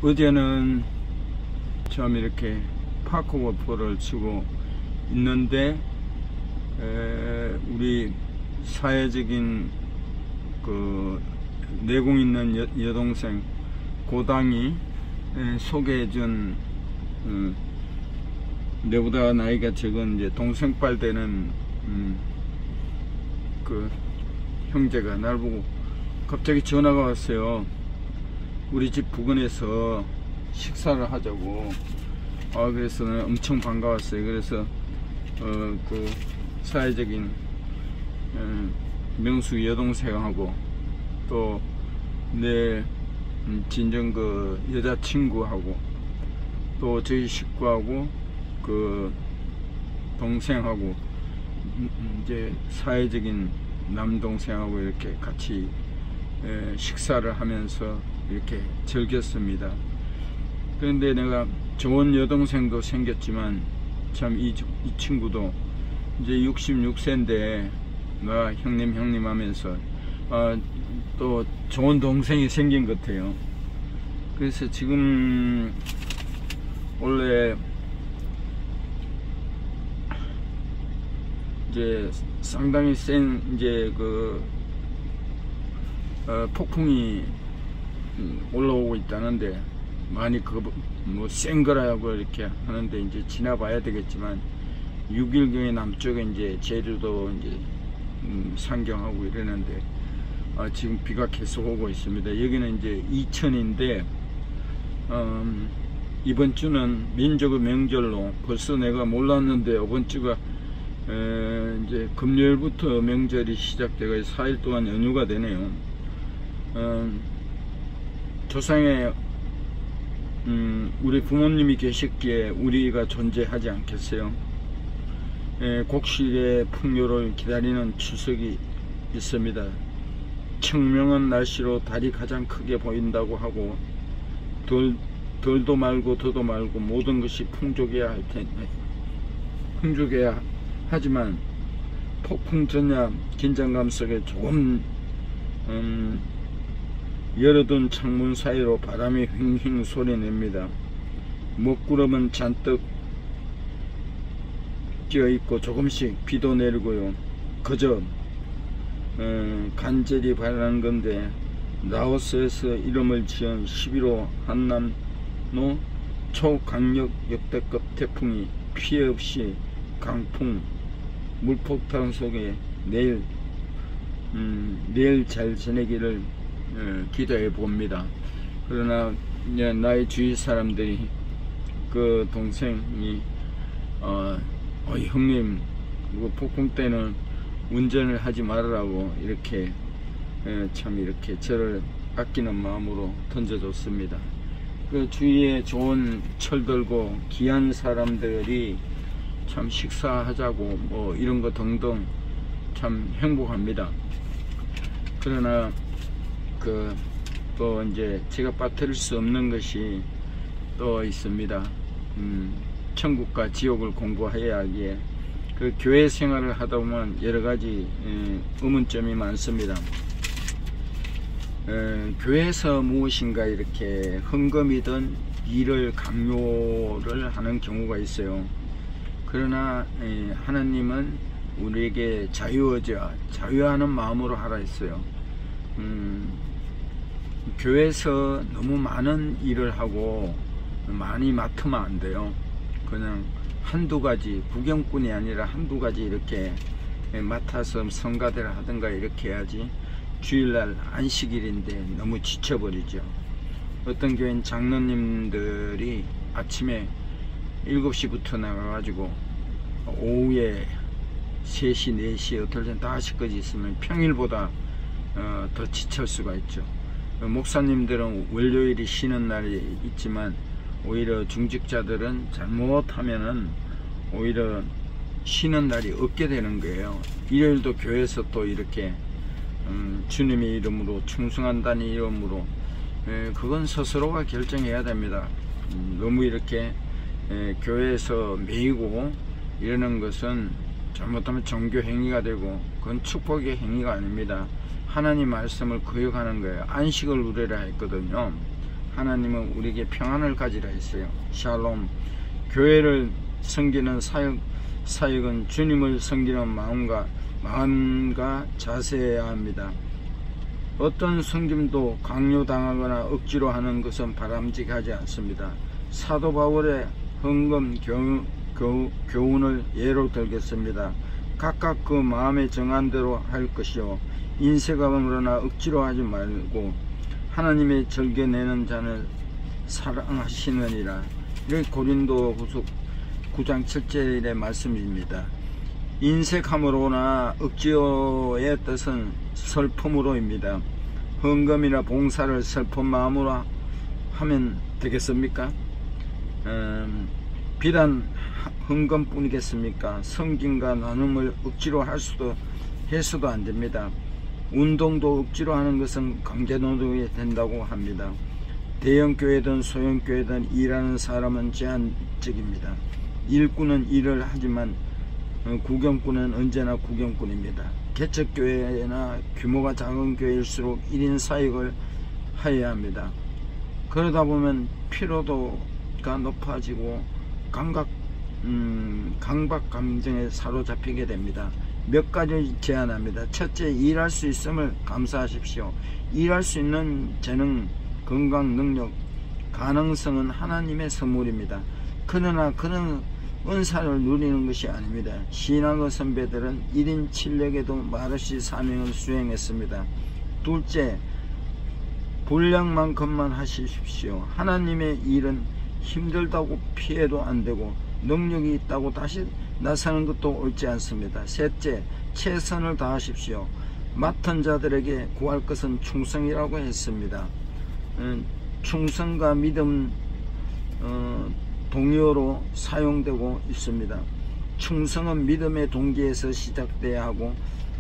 어제는 참 이렇게 파크골프를 치고 있는데 우리 사회적인 그 내공 있는 여동생 고당이 소개해준 내보다 나이가 적은 이제 동생빨 되는 그 형제가 날 보고 갑자기 전화가 왔어요. 우리 집 부근에서 식사를 하자고. 그래서 엄청 반가웠어요. 그래서 그 사회적인 명수 여동생하고 또 내 진정 그 여자친구하고 또 저희 식구하고 그 동생하고 이제 사회적인 남동생하고 이렇게 같이 식사를 하면서 이렇게 즐겼습니다. 그런데 내가 좋은 여동생도 생겼지만 참 이 친구도 이제 66세인데 나 형님 하면서 또 좋은 동생이 생긴 것 같아요. 그래서 지금 원래 이제 상당히 센 이제 그 폭풍이 올라오고 있다는데 많이 뭐 센 거라고 이렇게 하는데 이제 지나봐야 되겠지만 6일경에 남쪽에 이제 제주도 이제 상경하고 이러는데 지금 비가 계속 오고 있습니다. 여기는 이제 이천인데 이번 주는 민족의 명절로 벌써 내가 몰랐는데 이번 주가 이제 금요일부터 명절이 시작되고 4일 동안 연휴가 되네요. 조상에 우리 부모님이 계셨기에 우리가 존재하지 않겠어요? 곡식의 풍요를 기다리는 추석이 있습니다. 청명한 날씨로 달이 가장 크게 보인다고 하고 덜도 말고 더도 말고 모든 것이 풍족해야 하지만 폭풍 전야 긴장감 속에 조금 열어둔 창문 사이로 바람이 휑휑 소리냅니다. 먹구름은 잔뜩 끼어있고 조금씩 비도 내리고요. 그저 간절히 바라는 건데 라오스에서 이름을 지은 11호 한남노 초강력 역대급 태풍이 피해 없이 강풍 물폭탄 속에 내일 잘 지내기를 기도해 봅니다. 그러나 나의 주위 사람들이 그 동생이 형님 폭풍 때는 운전을 하지 말으라고 이렇게 참 이렇게 저를 아끼는 마음으로 던져줬습니다. 그 주위에 좋은 철들고 귀한 사람들이 참 식사하자고 뭐 이런 거 등등 참 행복합니다. 그러나 또 이제 제가 빠뜨릴 수 없는 것이 또 있습니다. 천국과 지옥을 공부해야 하기에 그 교회 생활을 하다 보면 여러 가지 의문점이 많습니다. 교회에서 무엇인가 이렇게 헌금이든 일을 강요를 하는 경우가 있어요. 그러나 하나님은 우리에게 자유하는 마음으로 하라 했어요. 교회에서 너무 많은 일을 하고 많이 맡으면 안 돼요. 그냥 한두 가지, 구경꾼이 아니라 한두 가지 이렇게 맡아서 성가대를 하든가 이렇게 해야지. 주일날 안식일인데 너무 지쳐버리죠. 어떤 교회는 장로님들이 아침에 7시부터 나가가지고 오후에 3시, 4시, 어떨 땐 5시까지 있으면 평일보다 더 지칠 수가 있죠. 목사님들은 월요일이 쉬는 날이 있지만 오히려 중직자들은 잘못하면은 오히려 쉬는 날이 없게 되는 거예요. 일요일도 교회에서 또 이렇게 주님의 이름으로 충성한다는 이름으로 그건 스스로가 결정해야 됩니다. 너무 이렇게 교회에서 매이고 이러는 것은 잘못하면 종교 행위가 되고 그건 축복의 행위가 아닙니다. 하나님 말씀을 거역하는 거예요. 안식을 누리라 했거든요. 하나님은 우리에게 평안을 가지라 했어요. 샬롬. 교회를 섬기는 사역은 주님을 섬기는 마음과 자세해야 합니다. 어떤 섬김도 강요당하거나 억지로 하는 것은 바람직하지 않습니다. 사도 바울의 헌금 교훈을 예로 들겠습니다. 각각 그 마음의 정한대로 할 것이요 인색함으로나 억지로 하지 말고 하나님의 즐겨내는 자는 사랑하시느니라. 이게 고린도후서 9장 7절의 말씀입니다. 인색함으로나 억지로의 뜻은 슬픔으로입니다. 헌금이나 봉사를 슬픈 마음으로 하면 되겠습니까? 비단 헌금뿐이겠습니까? 섬김과 나눔을 억지로 해서도 안 됩니다. 운동도 억지로 하는 것은 강제노동이 된다고 합니다. 대형교회든 소형교회든 일하는 사람은 제한적입니다. 일꾼은 일을 하지만 구경꾼은 언제나 구경꾼입니다. 개척교회나 규모가 작은 교회일수록 1인 사역을 해야 합니다. 그러다 보면 피로도가 높아지고 강박 감정에 사로잡히게 됩니다. 몇 가지 제안합니다. 첫째, 일할 수 있음을 감사하십시오. 일할 수 있는 재능, 건강, 능력, 가능성은 하나님의 선물입니다. 그러나 그런 은사를 누리는 것이 아닙니다. 신앙의 선배들은 1인 7역에도 말없이 사명을 수행했습니다. 둘째, 분량만큼만 하십시오. 하나님의 일은 힘들다고 피해도 안 되고 능력이 있다고 다시 나서는 것도 옳지 않습니다. 셋째, 최선을 다하십시오. 맡은 자들에게 구할 것은 충성이라고 했습니다. 충성과 믿음 동의어로 사용되고 있습니다. 충성은 믿음의 동기에서 시작돼야 하고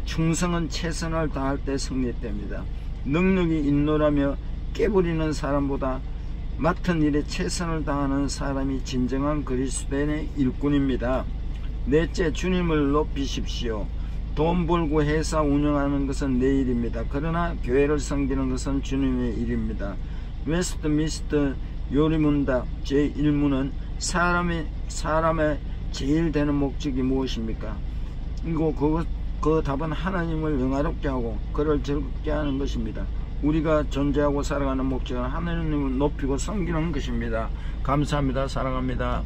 충성은 최선을 다할 때 성립됩니다. 능력이 있노라며 깨부리는 사람보다 맡은 일에 최선을 다하는 사람이 진정한 그리스도인의 일꾼입니다. 넷째, 주님을 높이십시오. 돈 벌고 회사 운영하는 것은 내 일입니다. 그러나 교회를 섬기는 것은 주님의 일입니다. 웨스트민스터 요리문답 제1문은 사람의 제일 되는 목적이 무엇입니까? 그 답은 하나님을 영화롭게 하고 그를 즐겁게 하는 것입니다. 우리가 존재하고 살아가는 목적은 하나님을 높이고 섬기는 것입니다. 감사합니다. 사랑합니다.